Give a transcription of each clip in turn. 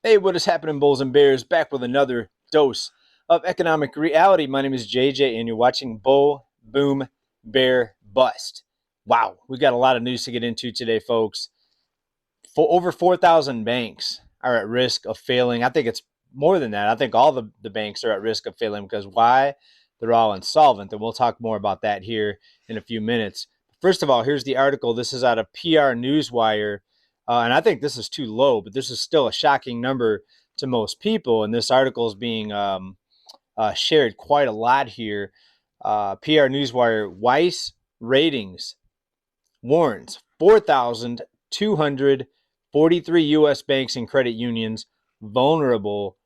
Hey, what is happening, bulls and bears? Back with another dose of economic reality. My name is JJ, and you're watching Bull, Boom, Bear, Bust. Wow, we got a lot of news to get into today, folks. For over 4,000 banks are at risk of failing. I think it's more than that. I think all the banks are at risk of failing because why? They're all insolvent, and we'll talk more about that here in a few minutes. First of all, here's the article. This is out of PR Newswire, and I think this is too low, but this is still a shocking number to most people. And this article is being shared quite a lot here. PR Newswire, Weiss Ratings warns 4,243 U.S. banks and credit unions vulnerable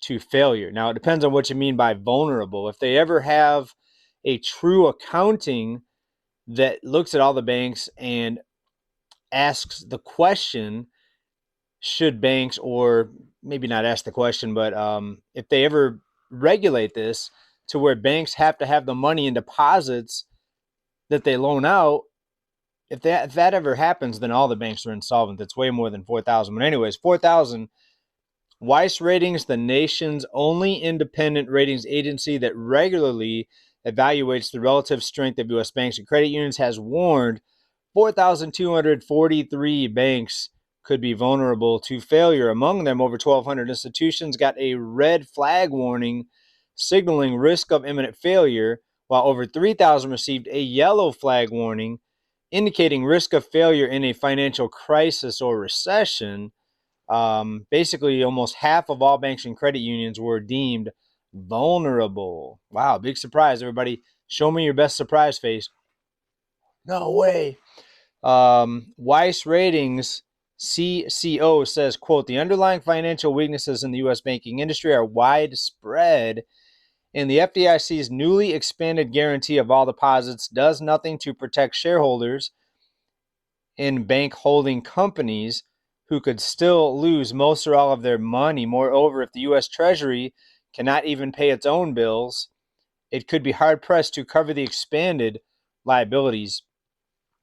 to failure. Now, it depends on what you mean by vulnerable. If they ever have a true accounting that looks at all the banks and asks the question, should banks, or maybe not ask the question, but if they ever regulate this to where banks have to have the money in deposits that they loan out, if that ever happens, then all the banks are insolvent. It's way more than 4,000. But anyways, 4,000. Weiss Ratings, the nation's only independent ratings agency that regularly evaluates the relative strength of U.S. banks and credit unions, has warned 4,243 banks could be vulnerable to failure. Among them, over 1,200 institutions got a red flag warning signaling risk of imminent failure, while over 3,000 received a yellow flag warning indicating risk of failure in a financial crisis or recession. Basically, almost half of all banks and credit unions were deemed vulnerable. Wow, big surprise, everybody. Show me your best surprise face. No way. Weiss Ratings CCO says, quote, the underlying financial weaknesses in the U.S. banking industry are widespread, and the FDIC's newly expanded guarantee of all deposits does nothing to protect shareholders in bank holding companies who could still lose most or all of their money. Moreover, if the U.S. Treasury cannot even pay its own bills, it could be hard-pressed to cover the expanded liabilities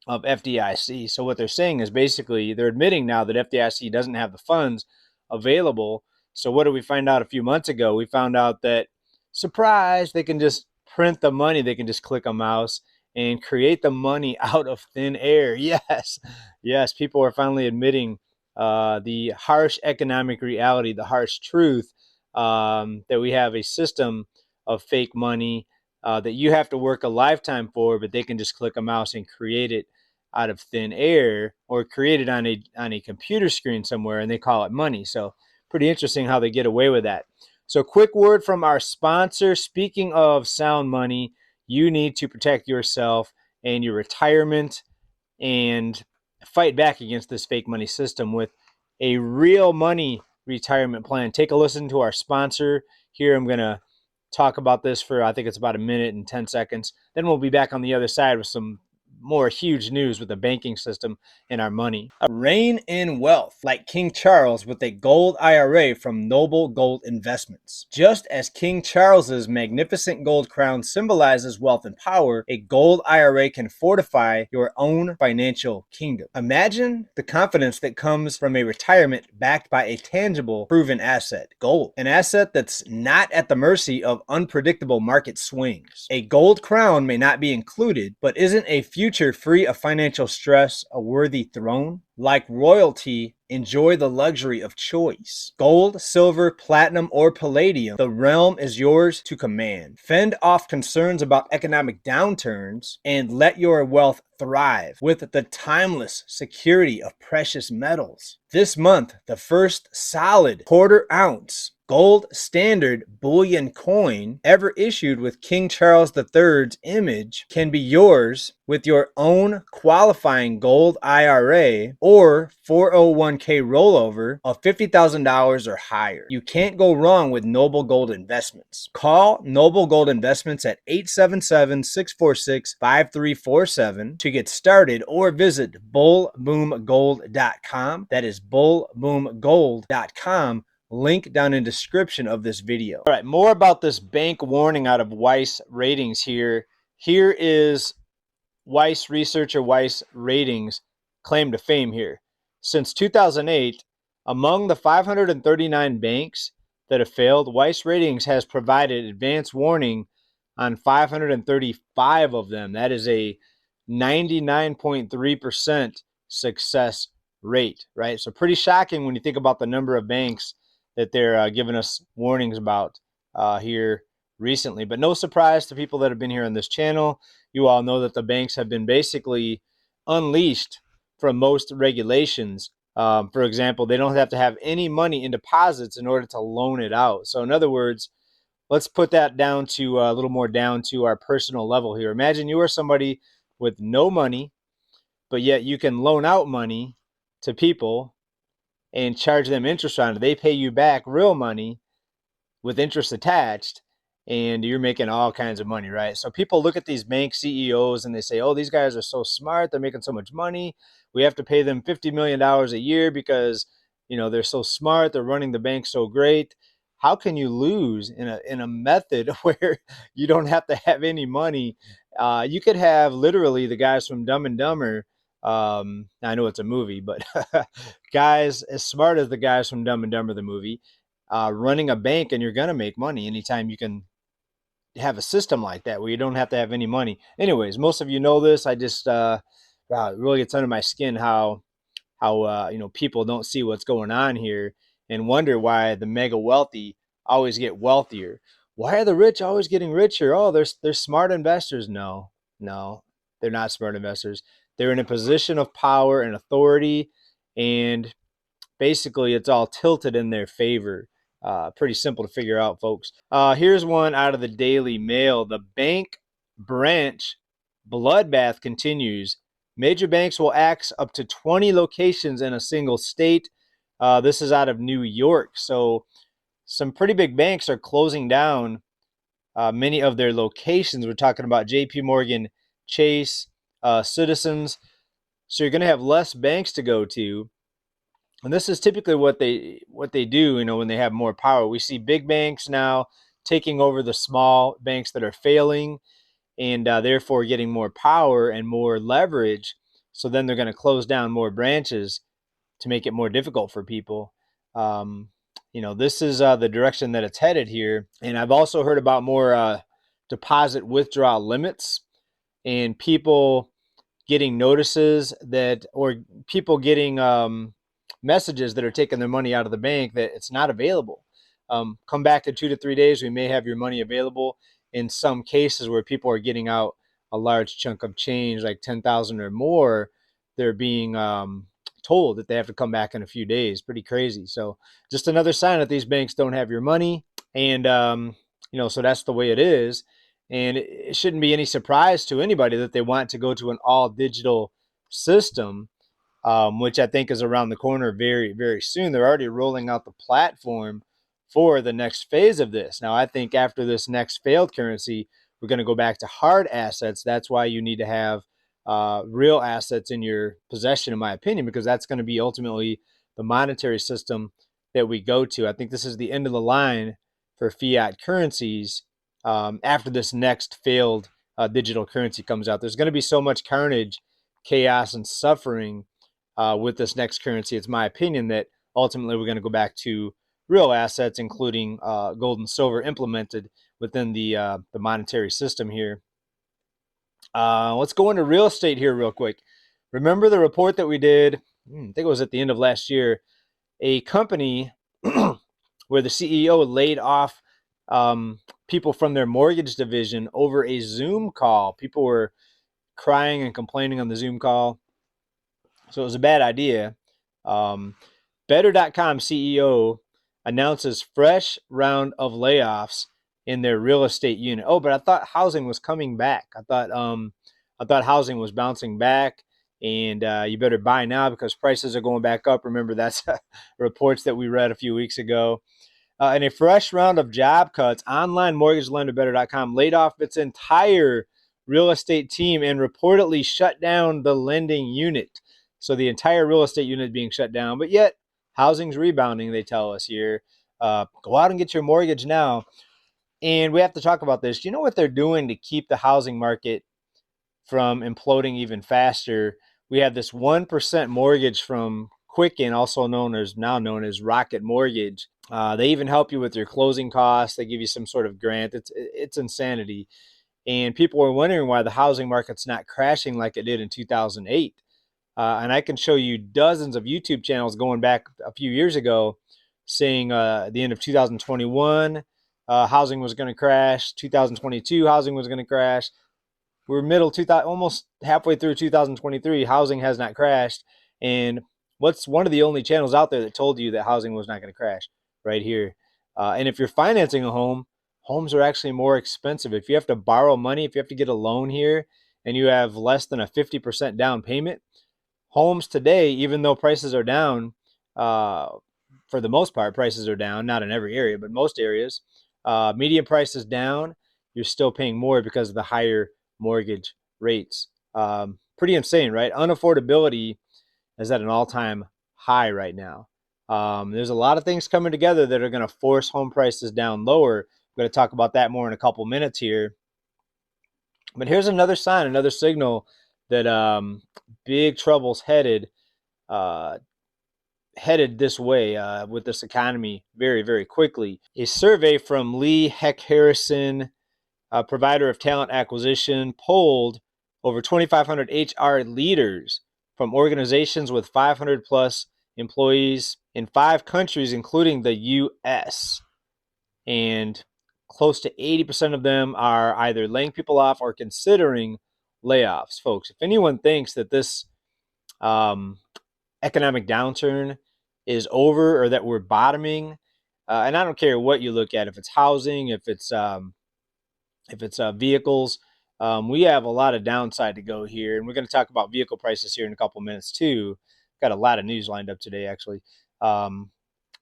of FDIC. So what they're saying is basically they're admitting now that FDIC doesn't have the funds available. So what did we find out a few months ago? We found out that, surprise, they can just print the money. They can just click a mouse and create the money out of thin air. Yes, yes, people are finally admitting the harsh economic reality, the harsh truth, that we have a system of fake money that you have to work a lifetime for, but they can just click a mouse and create it out of thin air or create it on a computer screen somewhere, and they call it money. So pretty interesting how they get away with that. So quick word from our sponsor. Speaking of sound money, you need to protect yourself and your retirement and fight back against this fake money system with a real money retirement plan. Take a listen to our sponsor here. I'm going to talk about this for, I think it's about a minute and 10 seconds. Then we'll be back on the other side with some more huge news with the banking system and our money. Reign in wealth like King Charles with a gold IRA from Noble Gold Investments. Just as King Charles's magnificent gold crown symbolizes wealth and power, a gold IRA can fortify your own financial kingdom. Imagine the confidence that comes from a retirement backed by a tangible, proven asset, gold. An asset that's not at the mercy of unpredictable market swings. A gold crown may not be included, but isn't a future free of financial stress a worthy throne? Like royalty, enjoy the luxury of choice. Gold, silver, platinum, or palladium, the realm is yours to command. Fend off concerns about economic downturns and let your wealth thrive with the timeless security of precious metals. This month, the first solid quarter ounce gold standard bullion coin ever issued with King Charles III's image can be yours with your own qualifying gold IRA or 401k rollover of $50,000 or higher. You can't go wrong with Noble Gold Investments. Call Noble Gold Investments at 877-646-5347 to get started, or visit bullboomgold.com. That is bullboomgold.com. Link down in the description of this video. All right, more about this bank warning out of Weiss Ratings here. Here is Weiss researcher Weiss Ratings claim to fame here. Since 2008, Among the 539 banks that have failed, Weiss Ratings has provided advance warning on 535 of them. That is a 99.3% success rate, right? So pretty shocking when you think about the number of banks that they're giving us warnings about here recently. But no surprise to people that have been here on this channel. You all know that the banks have been basically unleashed from most regulations. For example, they don't have to have any money in deposits in order to loan it out. So in other words, let's put that down to a little more down to our personal level here. Imagine you are somebody with no money, but yet you can loan out money to people and charge them interest on it. They pay you back real money with interest attached, and you're making all kinds of money, right? So people look at these bank CEOs and they say, oh, these guys are so smart. They're making so much money. We have to pay them $50 million a year because, they're so smart. They're running the bank so great. How can you lose in a method where you don't have to have any money? You could have literally the guys from Dumb and Dumber. I know it's a movie, but guys as smart as the guys from Dumb and Dumber, the movie, running a bank, and you're going to make money anytime you can have a system like that where you don't have to have any money. Anyways, most of you know this. I just, it really gets under my skin how people don't see what's going on here and wonder why the mega wealthy always get wealthier. Why are the rich always getting richer? Oh, they're smart investors. No, they're not smart investors. They're in a position of power and authority, and basically it's all tilted in their favor. Pretty simple to figure out, folks. Here's one out of the Daily Mail. The bank branch bloodbath continues. Major banks will axe up to 20 locations in a single state. This is out of New York. So some pretty big banks are closing down many of their locations. We're talking about JP Morgan, Chase, Citizens. So you're going to have less banks to go to. And this is typically what they do, when they have more power. We see big banks now taking over the small banks that are failing, and therefore getting more power and more leverage. So then they're going to close down more branches to make it more difficult for people. This is the direction that it's headed here. And I've also heard about more deposit withdrawal limits and people getting notices or people getting messages that are taking their money out of the bank that it's not available. Come back in 2 to 3 days. We may have your money available. In some cases where people are getting out a large chunk of change, like 10,000 or more, they're being told that they have to come back in a few days. Pretty crazy. So just another sign that these banks don't have your money. And, so that's the way it is. And it shouldn't be any surprise to anybody that they want to go to an all digital system. Which I think is around the corner very, very soon. They're already rolling out the platform for the next phase of this. Now, I think after this next failed currency, we're going to go back to hard assets. That's why you need to have real assets in your possession, in my opinion, because that's going to be ultimately the monetary system that we go to. I think this is the end of the line for fiat currencies after this next failed digital currency comes out. There's going to be so much carnage, chaos, and suffering with this next currency. It's my opinion that ultimately we're going to go back to real assets, including gold and silver, implemented within the monetary system here. Let's go into real estate here real quick. Remember the report that we did, I think it was at the end of last year, a company where the CEO laid off people from their mortgage division over a Zoom call. People were crying and complaining on the Zoom call. So it was a bad idea. Better.com CEO announces fresh round of layoffs in their real estate unit. Oh, but I thought housing was coming back. I thought housing was bouncing back, and you better buy now because prices are going back up. Remember, that's reports that we read a few weeks ago. In a fresh round of job cuts, online mortgage lender Better.com laid off its entire real estate team and reportedly shut down the lending unit. So the entire real estate unit is being shut down, but yet housing's rebounding, they tell us here. Go out and get your mortgage now. And we have to talk about this. Do you know what they're doing to keep the housing market from imploding even faster? We have this 1% mortgage from Quicken, also known as Rocket Mortgage. They even help you with your closing costs. They give you some sort of grant. It's insanity. And people are wondering why the housing market's not crashing like it did in 2008. And I can show you dozens of YouTube channels going back a few years ago saying the end of 2021, housing was going to crash. 2022, housing was going to crash. We're almost halfway through 2023. Housing has not crashed. And what's one of the only channels out there that told you that housing was not going to crash? Right here. And if you're financing a home, homes are actually more expensive. If you have to borrow money, if you have to get a loan here and you have less than a 50% down payment, homes today, even though prices are down, for the most part, prices are down, not in every area, but most areas, median price is down. You're still paying more because of the higher mortgage rates. Pretty insane, right? Unaffordability is at an all-time high right now. There's a lot of things coming together that are going to force home prices down lower. We're going to talk about that more in a couple minutes here. But here's another sign, another signal that big trouble's headed this way with this economy very, very quickly. A survey from Lee Heck Harrison, provider of talent acquisition, polled over 2,500 HR leaders from organizations with 500 plus employees in 5 countries, including the U.S. And close to 80% of them are either laying people off or considering layoffs. Folks, if anyone thinks that this economic downturn is over or that we're bottoming, and I don't care what you look at, if it's housing, if it's vehicles, we have a lot of downside to go here. And we're going to talk about vehicle prices here in a couple minutes too. Got a lot of news lined up today, actually.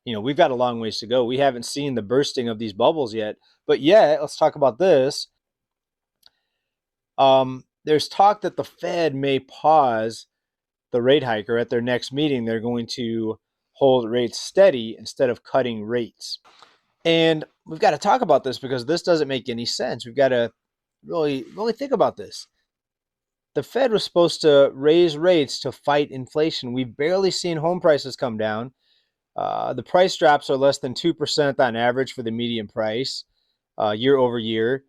We've got a long ways to go. We haven't seen the bursting of these bubbles yet. But yet, let's talk about this. There's talk that the Fed may pause the rate hike, or at their next meeting, they're going to hold rates steady instead of cutting rates. And we've got to talk about this because this doesn't make any sense. We've got to really think about this. The Fed was supposed to raise rates to fight inflation. We've barely seen home prices come down. The price drops are less than 2% on average for the median price year over year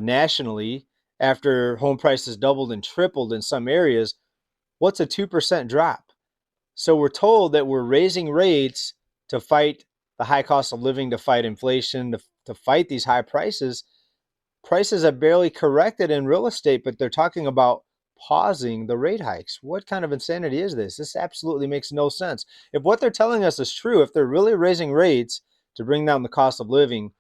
nationally, after home prices doubled and tripled in some areas. What's a 2% drop? So we're told that we're raising rates to fight the high cost of living, to fight inflation, to fight these high prices. Prices have barely corrected in real estate, but they're talking about pausing the rate hikes. What kind of insanity is this? This absolutely makes no sense. If what they're telling us is true, if they're really raising rates to bring down the cost of living,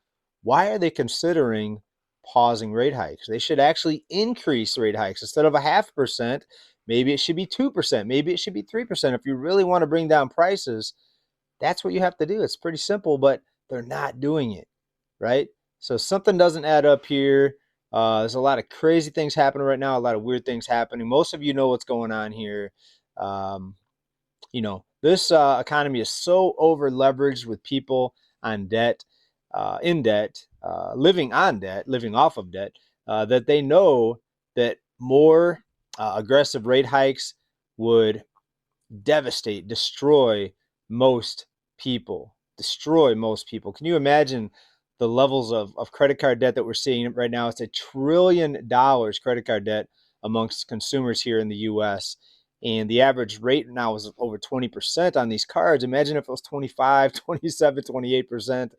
why are they considering pausing rate hikes? They should actually increase rate hikes. Instead of 0.5%, maybe it should be 2%. Maybe it should be 3%. If you really want to bring down prices, that's what you have to do. It's pretty simple, but they're not doing it, right? So something doesn't add up here. There's a lot of crazy things happening right now, a lot of weird things happening. Most of you know what's going on here. This economy is so over leveraged with people on debt, in debt, living on debt, living off of debt, that they know that more aggressive rate hikes would devastate, destroy most people. Can you imagine the levels of credit card debt that we're seeing right now? It's $1 trillion credit card debt amongst consumers here in the U.S. And the average rate now is over 20% on these cards. Imagine if it was 25, 27, 28%.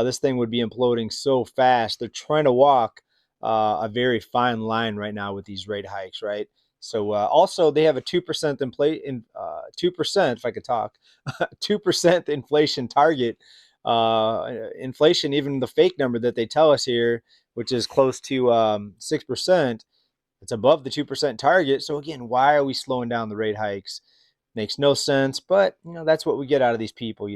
This thing would be imploding so fast. They're trying to walk a very fine line right now with these rate hikes, right? So also they have a 2% 2%, if I could talk, 2% inflation target. Inflation, even the fake number that they tell us here, which is close to 6%, it's above the 2% target. So again, why are we slowing down the rate hikes? Makes no sense, but that's what we get out of these people.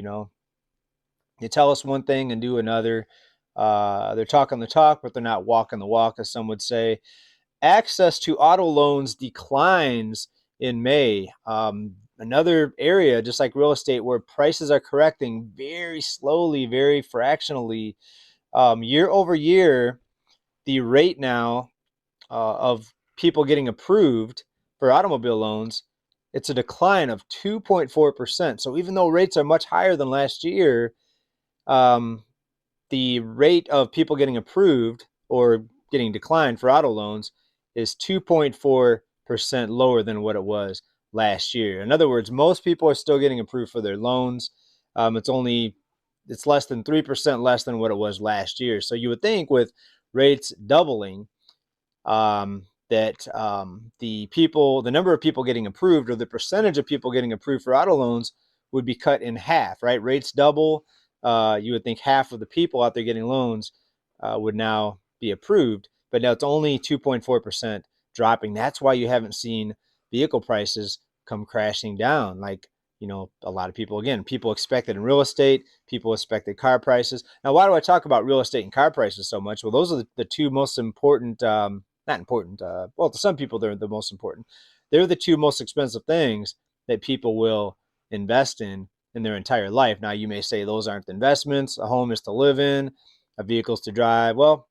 They tell us one thing and do another. They're talking the talk, but they're not walking the walk, as some would say. Access to auto loans declines in May. Another area, just like real estate, where prices are correcting very slowly, very fractionally. Year over year, the rate now of people getting approved for automobile loans it's a decline of 2.4%. So even though rates are much higher than last year, the rate of people getting approved or getting declined for auto loans is 2.4% lower than what it was last year. In other words, most people are still getting approved for their loans. It's less than 3% less than what it was last year. So you would think with rates doubling, the number of people getting approved, or the percentage of people getting approved for auto loans, would be cut in half, right? Rates double. You would think half of the people out there getting loans would now be approved, but now it's only 2.4% dropping. That's why you haven't seen vehicle prices come crashing down. Like, a lot of people, again, people expected in real estate, people expected car prices. Now, why do I talk about real estate and car prices so much? Well, those are the two most important, not important, well, to some people, they're the most important. They're the two most expensive things that people will invest in their entire life. Now, you may say those aren't investments. A home is to live in, a vehicle is to drive. Well,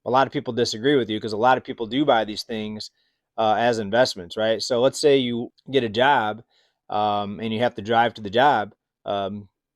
a lot of people disagree with you, because a lot of people do buy these things as investments, right? So let's say you get a job and you have to drive to the job.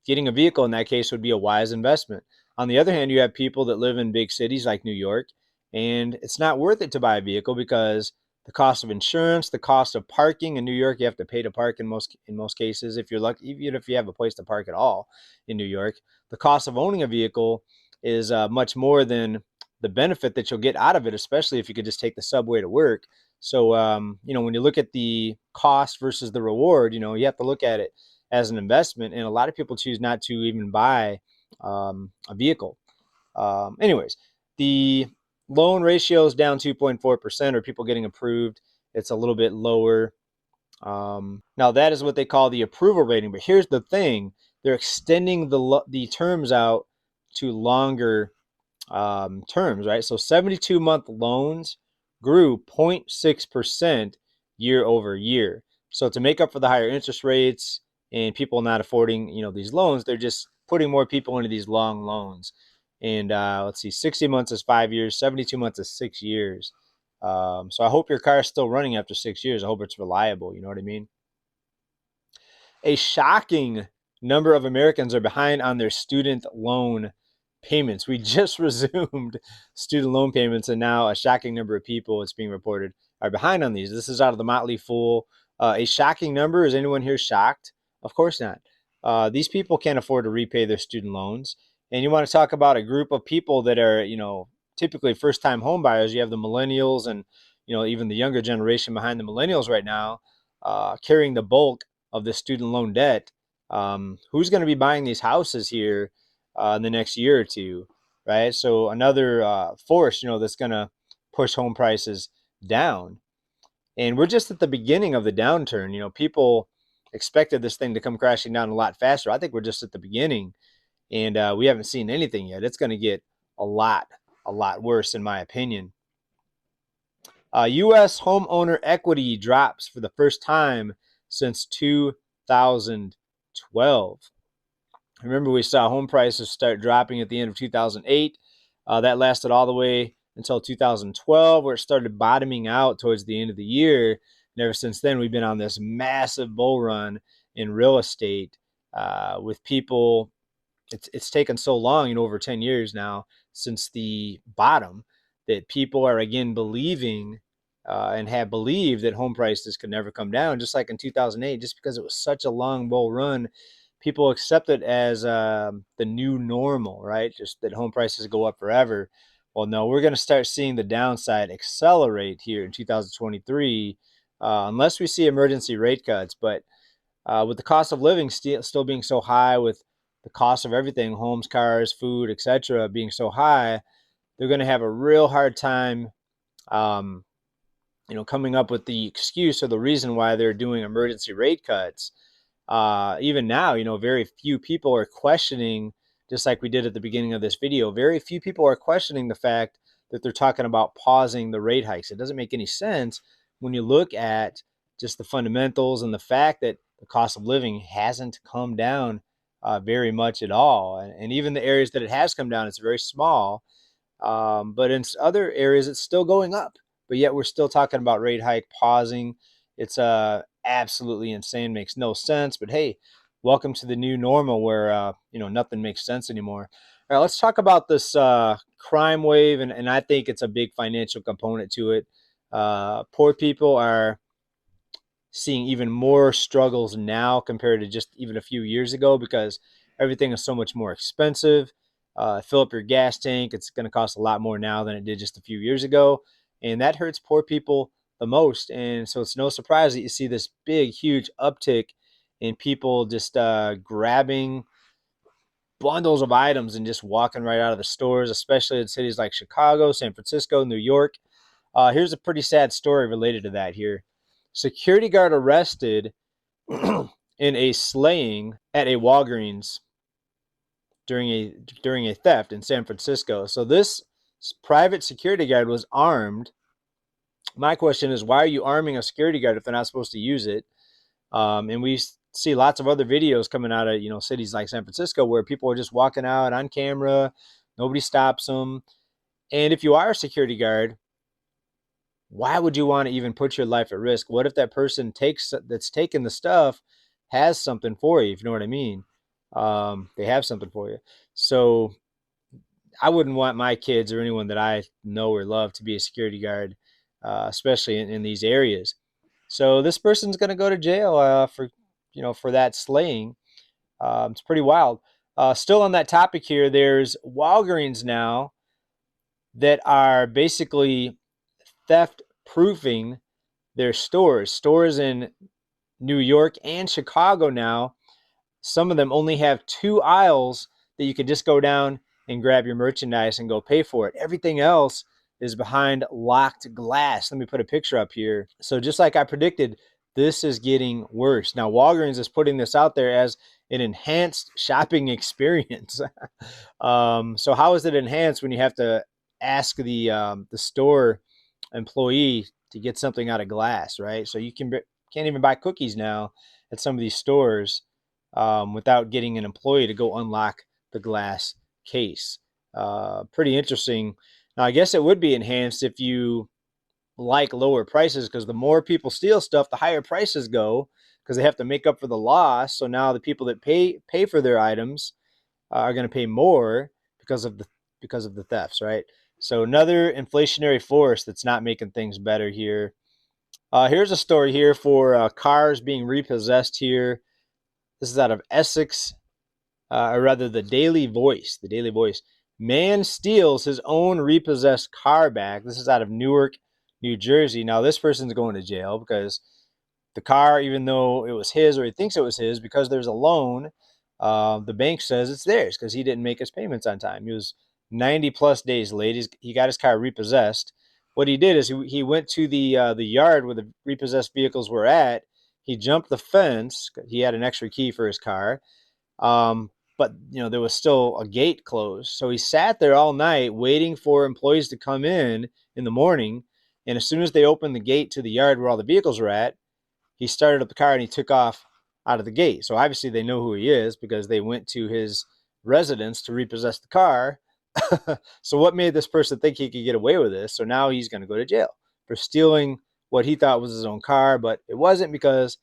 Getting a vehicle in that case would be a wise investment. On the other hand, you have people that live in big cities like New York, and it's not worth it to buy a vehicle because the cost of insurance, the cost of parking in New York, you have to pay to park in most cases if you're lucky, even if you have a place to park at all in New York. The cost of owning a vehicle is much more than the benefit that you'll get out of it, especially if you could just take the subway to work. So, when you look at the cost versus the reward, you have to look at it as an investment. And a lot of people choose not to even buy a vehicle. Anyways, the loan ratio is down 2.4%, or people getting approved, it's a little bit lower. Now, that is what they call the approval rating. But here's the thing. They're extending the terms out to longer terms, right? So 72-month loans grew 0.6% year over year. So to make up for the higher interest rates and people not affording, these loans, they're just putting more people into these long loans. And let's see, 60 months is 5 years, 72 months is 6 years. So I hope your car is still running after 6 years. I hope it's reliable. You know what I mean? A shocking number of Americans are behind on their student loan payments. We just resumed student loan payments, and now a shocking number of people, it's being reported, are behind on these. This is out of the Motley Fool. A shocking number. Is anyone here shocked? Of course not. These people can't afford to repay their student loans. And you want to talk about a group of people that are, typically first-time home buyers. You have the millennials and, even the younger generation behind the millennials right now, carrying the bulk of the student loan debt. Who's going to be buying these houses here in the next year or two, right? So another force, that's going to push home prices down. And we're just at the beginning of the downturn. People expected this thing to come crashing down a lot faster. I think we're just at the beginning, and we haven't seen anything yet. It's going to get a lot worse, in my opinion. U.S. homeowner equity drops for the first time since 2012. Remember, we saw home prices start dropping at the end of 2008. That lasted all the way until 2012, where it started bottoming out towards the end of the year. And ever since then, we've been on this massive bull run in real estate with people. It's taken so long, over 10 years now since the bottom, that people are again believing and have believed that home prices could never come down, just like in 2008. Just because it was such a long bull run, people accept it as the new normal, right? Just that home prices go up forever. Well, no, we're going to start seeing the downside accelerate here in 2023 unless we see emergency rate cuts. But with the cost of living still being so high, with the cost of everything, homes, cars, food, etc., being so high, they're going to have a real hard time coming up with the excuse or the reason why they're doing emergency rate cuts. Even now, very few people are questioning, just like we did at the beginning of this video, very few people are questioning the fact that they're talking about pausing the rate hikes. It doesn't make any sense when you look at just the fundamentals and the fact that the cost of living hasn't come down very much at all. And even the areas that it has come down, it's very small. But in other areas, it's still going up. But yet we're still talking about rate hike pausing. It's absolutely insane, makes no sense. But hey, welcome to the new normal where nothing makes sense anymore. All right, let's talk about this crime wave, and I think it's a big financial component to it. Poor people are seeing even more struggles now compared to just even a few years ago because everything is so much more expensive. Fill up your gas tank, it's going to cost a lot more now than it did just a few years ago. And that hurts poor people the most. And so it's no surprise that you see this big, huge uptick in people just grabbing bundles of items and just walking right out of the stores, especially in cities like Chicago, San Francisco, New York. Here's a pretty sad story related to that here. Security guard arrested in a slaying at a Walgreens during a theft in San Francisco. So this private security guard was armed. My question is, why are you arming a security guard if they're not supposed to use it? And we see lots of other videos coming out of cities like San Francisco where people are just walking out on camera, nobody stops them. And if you are a security guard, why would you want to even put your life at risk? What if that person that's taking the stuff has something for you, if you know what I mean? They have something for you. So I wouldn't want my kids or anyone that I know or love to be a security guard, especially in these areas. So this person's going to go to jail for that slaying. It's pretty wild. Still on that topic here, there's Walgreens now that are basically theft proofing their stores in New York and Chicago now. Some of them only have 2 aisles that you can just go down and grab your merchandise and go pay for it. Everything else is behind locked glass. Let me put a picture up here. So just like I predicted, this is getting worse. Now Walgreens is putting this out there as an enhanced shopping experience. So how is it enhanced when you have to ask the store employee to get something out of glass, right? So you can't even buy cookies now at some of these stores without getting an employee to go unlock the glass case. Pretty interesting. Now, I guess it would be enhanced if you like lower prices, because the more people steal stuff, the higher prices go because they have to make up for the loss. So now the people that pay for their items are going to pay more because of the thefts, right? So another inflationary force that's not making things better here. Here's a story here for cars being repossessed here. This is out of Essex, or rather the Daily Voice. The Daily Voice. Man steals his own repossessed car back. This is out of Newark, New Jersey. Now this person's going to jail because the car, even though it was his, or he thinks it was his, because there's a loan, the bank says it's theirs because he didn't make his payments on time. He was 90 plus days late. He got his car repossessed. What he did is he went to the yard where the repossessed vehicles were at. He jumped the fence. He had an extra key for his car. But there was still a gate closed. So he sat there all night waiting for employees to come in the morning. And as soon as they opened the gate to the yard where all the vehicles were at, he started up the car and he took off out of the gate. So obviously they know who he is because they went to his residence to repossess the car. So what made this person think he could get away with this? So now he's going to go to jail for stealing what he thought was his own car, but it wasn't, because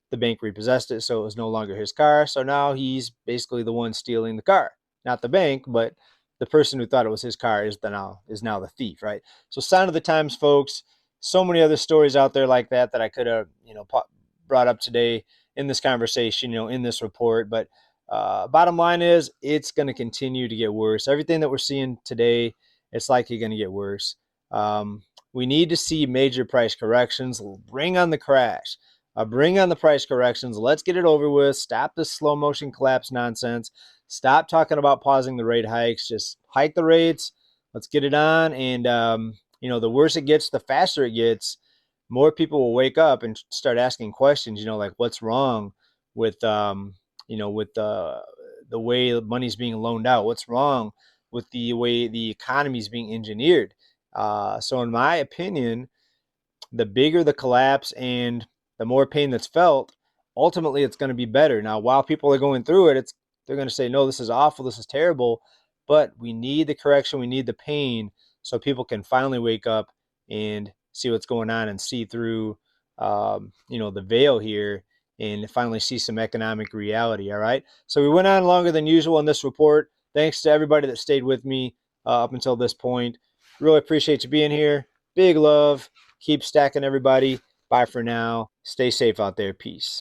the bank repossessed it, so it was no longer his car. So now he's basically the one stealing the car. Not the bank, but the person who thought it was his car is now the thief, right? So sign of the times, folks. So many other stories out there like that I could have brought up today in this conversation, in this report. But bottom line is, it's going to continue to get worse. Everything that we're seeing today, it's likely going to get worse. We need to see major price corrections. Bring on the crash. Bring on the price corrections. Let's get it over with. Stop this slow motion collapse nonsense. Stop talking about pausing the rate hikes. Just hike the rates. Let's get it on. And, the worse it gets, the faster it gets. More people will wake up and start asking questions, like what's wrong with, the way money's being loaned out? What's wrong with the way the economy is being engineered? So in my opinion, the bigger the collapse and the more pain that's felt, ultimately it's going to be better. Now, while people are going through it, they're going to say, no, this is awful, this is terrible, but we need the correction, we need the pain so people can finally wake up and see what's going on and see through the veil here and finally see some economic reality. All right. So we went on longer than usual in this report. Thanks to everybody that stayed with me up until this point. Really appreciate you being here. Big love. Keep stacking, everybody. Bye for now. Stay safe out there. Peace.